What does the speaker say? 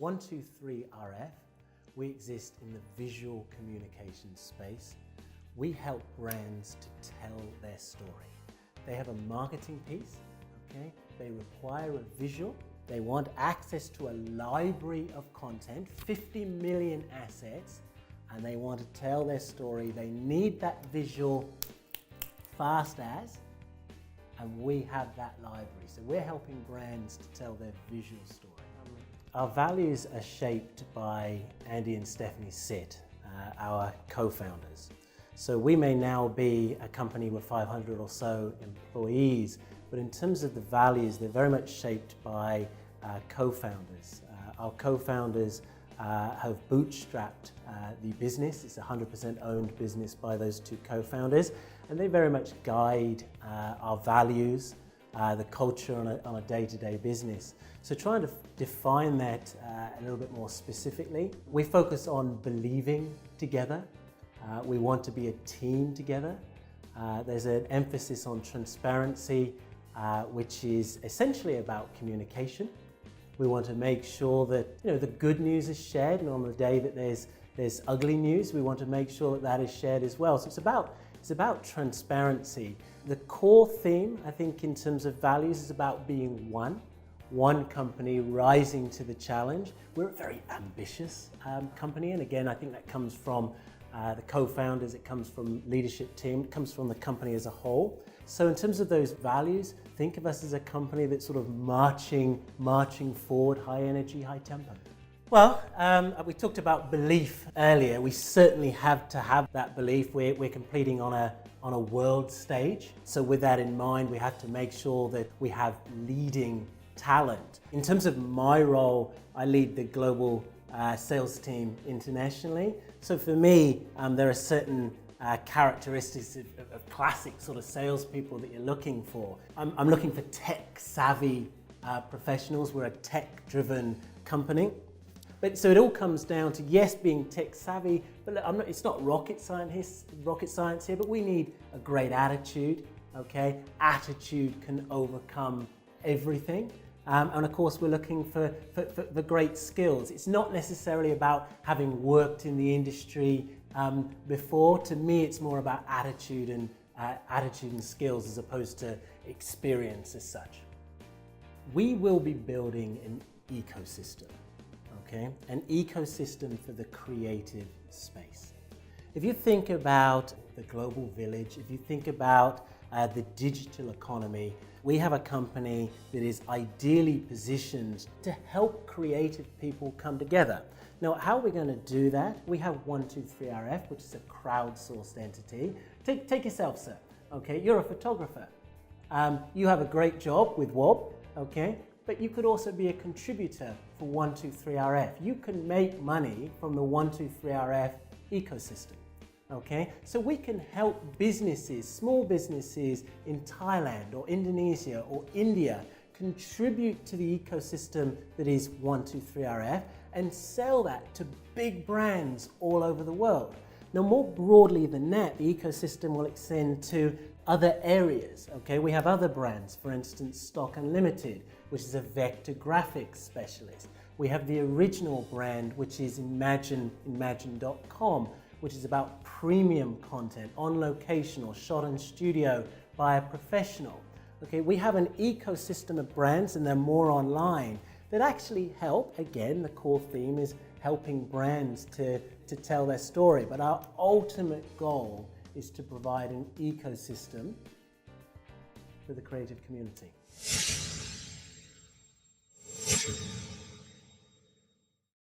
123RF, we exist in the visual communication space. We help brands to tell their story. They have a marketing piece, okay? They require a visual. They want access to a library of content, 50 million assets, and they want to tell their story. They need that visual fast as, and we have that library. So we're helping brands to tell their visual story. Our values are shaped by Andy and Stephanie Sitt, our co-founders. So we may now be a company with 500 or so employees, but in terms of the values, they're very much shaped by co-founders. Our co-founders have bootstrapped the business. It's a 100% owned business by those two co-founders, and they very much guide our values, the culture on a day-to-day business. So trying to define that a little bit more specifically, we focus on believing together. We want to be a team together. There's an emphasis on transparency, which is essentially about communication. We want to make sure that the good news is shared, and on the day that there's ugly news, we want to make sure that that is shared as well. So it's about transparency. The core theme, I think, in terms of values is about being one company rising to the challenge. We're a very ambitious company, and again, I think that comes from the co-founders, it comes from leadership team, it comes from the company as a whole. So in terms of those values, think of us as a company that's sort of marching forward, high energy, high tempo. Well, we talked about belief earlier. We certainly have to have that belief. We're competing on a world stage. So with that in mind, we have to make sure that we have leading talent. In terms of my role, I lead the global sales team internationally. So for me, there are certain characteristics of classic sort of salespeople that you're looking for. I'm looking for tech-savvy professionals. We're a tech-driven company. But so it all comes down to, yes, being tech-savvy, but look, it's not rocket science here, but we need a great attitude, okay? Attitude can overcome everything. And of course, we're looking for great skills. It's not necessarily about having worked in the industry before. To me, it's more about attitude and skills as opposed to experience as such. We will be building an ecosystem, okay? An ecosystem for the creative space. If you think about the global village, if you think about the digital economy, we have a company that is ideally positioned to help creative people come together. Now, how are we going to do that? We have 123RF, which is a crowdsourced entity. Take yourself, sir. Okay, you're a photographer. You have a great job with WOBB, okay? But you could also be a contributor for 123RF. You can make money from the 123RF ecosystem. Okay, so we can help businesses, small businesses in Thailand or Indonesia or India contribute to the ecosystem that is 123RF and sell that to big brands all over the world. Now, more broadly than that, the ecosystem will extend to other areas. Okay, we have other brands, for instance, Stock Unlimited, which is a vector graphics specialist. We have the original brand, which is imagine.com, which is about premium content on location or shot in studio by a professional. Okay, we have an ecosystem of brands, and they're more online, that actually help. Again, the core theme is helping brands to tell their story, but our ultimate goal is to provide an ecosystem for the creative community.